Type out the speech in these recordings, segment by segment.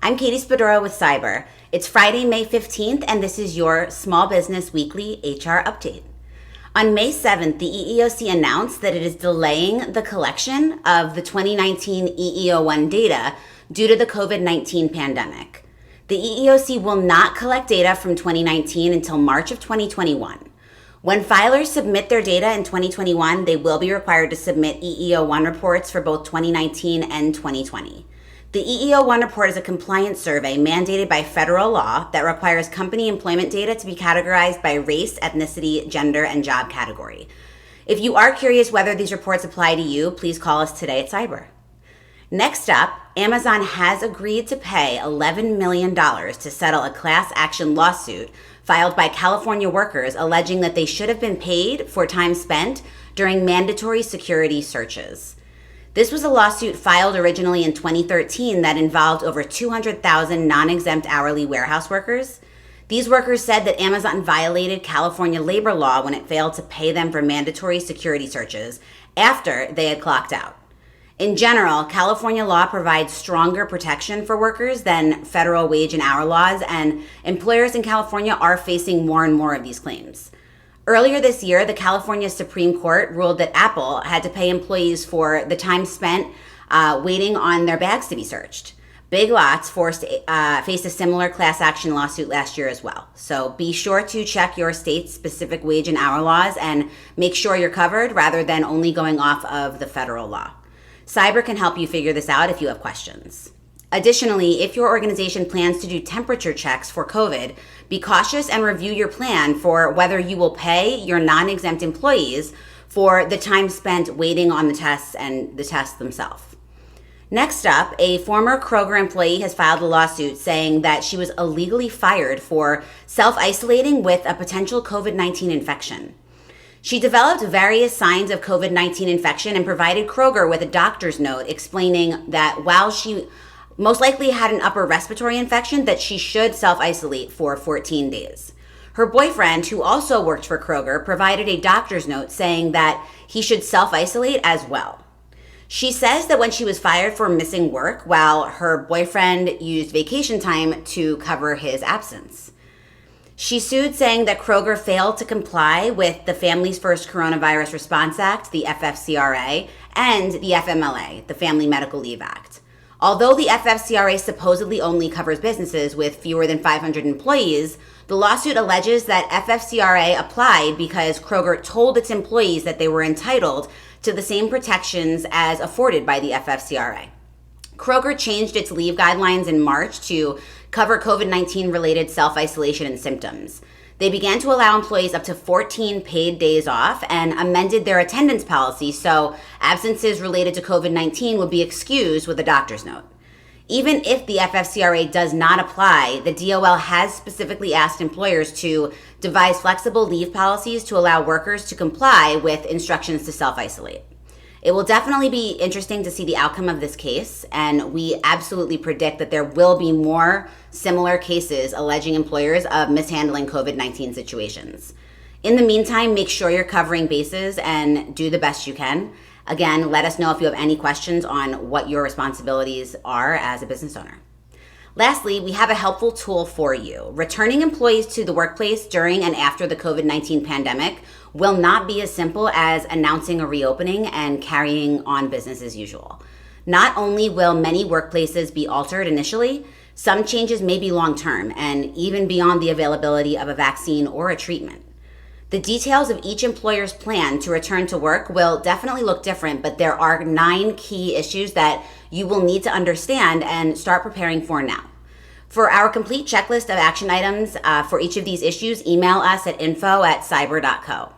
I'm Katie Spadoro with Cyber. It's Friday, May 15th, and this is your Small Business Weekly HR Update. On May 7th, the EEOC announced that it is delaying the collection of the 2019 EEO1 data due to the COVID-19 pandemic. The EEOC will not collect data from 2019 until March of 2021. When filers submit their data in 2021, they will be required to submit EEO1 reports for both 2019 and 2020. The EEO1 report is a compliance survey mandated by federal law that requires company employment data to be categorized by race, ethnicity, gender, and job category. If you are curious whether these reports apply to you, please call us today at Cyber. Next up, Amazon has agreed to pay $11 million to settle a class action lawsuit filed by California workers alleging that they should have been paid for time spent during mandatory security searches. This was a lawsuit filed originally in 2013 that involved over 200,000 non-exempt hourly warehouse workers. These workers said that Amazon violated California labor law when it failed to pay them for mandatory security searches after they had clocked out. In general, California law provides stronger protection for workers than federal wage and hour laws, and employers in California are facing more and more of these claims. Earlier this year, the California Supreme Court ruled that Apple had to pay employees for the time spent waiting on their bags to be searched. Big Lots faced a similar class action lawsuit last year as well. So be sure to check your state's specific wage and hour laws and make sure you're covered rather than only going off of the federal law. Cyber can help you figure this out if you have questions. Additionally, if your organization plans to do temperature checks for COVID, be cautious and review your plan for whether you will pay your non-exempt employees for the time spent waiting on the tests and the tests themselves. Next up, a former Kroger employee has filed a lawsuit saying that she was illegally fired for self-isolating with a potential COVID-19 infection. She developed various signs of COVID-19 infection and provided Kroger with a doctor's note explaining that while she most likely had an upper respiratory infection, that she should self-isolate for 14 days. Her boyfriend, who also worked for Kroger, provided a doctor's note saying that he should self-isolate as well. She says that when she was fired for missing work, while her boyfriend used vacation time to cover his absence. She sued saying that Kroger failed to comply with the Families First Coronavirus Response Act, the FFCRA, and the FMLA, the Family Medical Leave Act. Although the FFCRA supposedly only covers businesses with fewer than 500 employees, the lawsuit alleges that FFCRA applied because Kroger told its employees that they were entitled to the same protections as afforded by the FFCRA. Kroger changed its leave guidelines in March to cover COVID-19 related self-isolation and symptoms. They began to allow employees up to 14 paid days off and amended their attendance policy so absences related to COVID-19 would be excused with a doctor's note. Even if the FFCRA does not apply, the DOL has specifically asked employers to devise flexible leave policies to allow workers to comply with instructions to self-isolate. It will definitely be interesting to see the outcome of this case, and we absolutely predict that there will be more similar cases alleging employers of mishandling COVID-19 situations. In the meantime, make sure you're covering bases and do the best you can. Again, let us know if you have any questions on what your responsibilities are as a business owner. Lastly, we have a helpful tool for you. Returning employees to the workplace during and after the COVID-19 pandemic will not be as simple as announcing a reopening and carrying on business as usual. Not only will many workplaces be altered initially, some changes may be long-term and even beyond the availability of a vaccine or a treatment. The details of each employer's plan to return to work will definitely look different, but there are 9 key issues that you will need to understand and start preparing for now. For our complete checklist of action items for each of these issues, email us at info@cyber.co.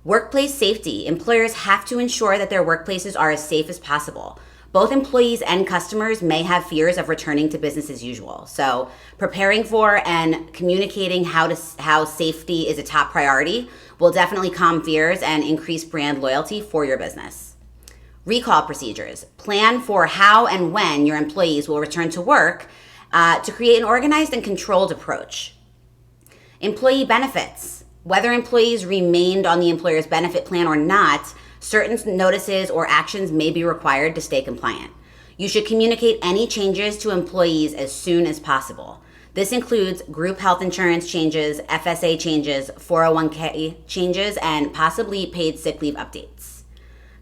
Workplace safety. Employers have to ensure that their workplaces are as safe as possible. Both employees and customers may have fears of returning to business as usual. So preparing for and communicating how safety is a top priority will definitely calm fears and increase brand loyalty for your business. Recall procedures. Plan for how and when your employees will return to work to create an organized and controlled approach. Employee benefits. Whether employees remained on the employer's benefit plan or not, certain notices or actions may be required to stay compliant. You should communicate any changes to employees as soon as possible. This includes group health insurance changes, FSA changes, 401k changes, and possibly paid sick leave updates.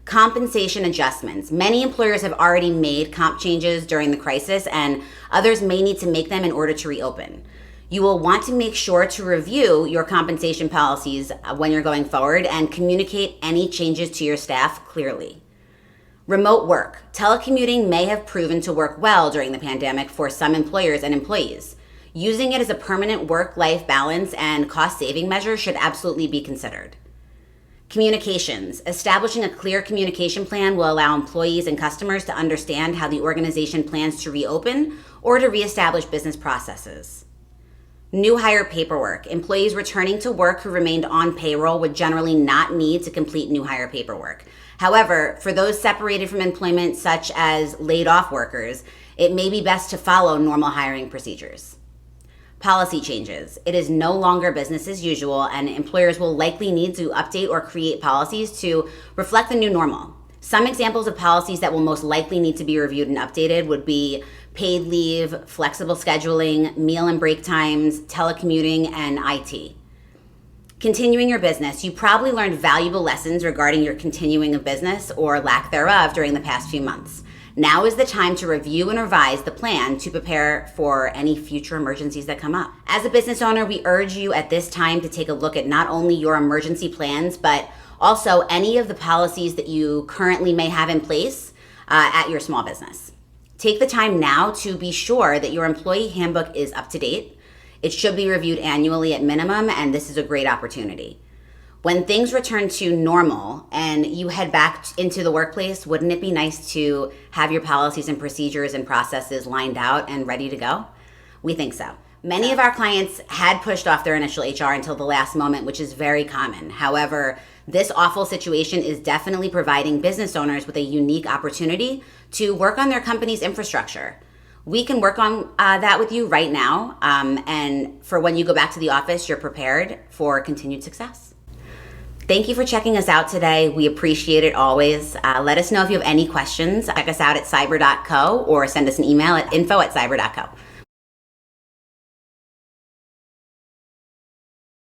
Compensation adjustments. Many employers have already made comp changes during the crisis, and others may need to make them in order to reopen. You will want to make sure to review your compensation policies when you're going forward and communicate any changes to your staff clearly. Remote work. Telecommuting may have proven to work well during the pandemic for some employers and employees. Using it as a permanent work-life balance and cost-saving measure should absolutely be considered. Communications. Establishing a clear communication plan will allow employees and customers to understand how the organization plans to reopen or to reestablish business processes. New hire paperwork. Employees returning to work who remained on payroll would generally not need to complete new hire paperwork. However, for those separated from employment, such as laid off workers, it may be best to follow normal hiring procedures. Policy changes. It is no longer business as usual, and employers will likely need to update or create policies to reflect the new normal. Some examples of policies that will most likely need to be reviewed and updated would be paid leave, flexible scheduling, meal and break times, telecommuting, and IT. Continuing your business. You probably learned valuable lessons regarding your continuing of business or lack thereof during the past few months. Now is the time to review and revise the plan to prepare for any future emergencies that come up. As a business owner, we urge you at this time to take a look at not only your emergency plans, but also any of the policies that you currently may have in place at your small business. Take the time now to be sure that your employee handbook is up to date. It should be reviewed annually at minimum, and this is a great opportunity. When things return to normal and you head back into the workplace, wouldn't it be nice to have your policies and procedures and processes lined out and ready to go? We think so. Many of our clients had pushed off their initial HR until the last moment, which is very common. However, this awful situation is definitely providing business owners with a unique opportunity to work on their company's infrastructure. We can work on that with you right now, and for when you go back to the office, you're prepared for continued success. Thank you for checking us out today. We appreciate it always. Let us know if you have any questions. Check us out at cyber.co or send us an email at info@cyber.co.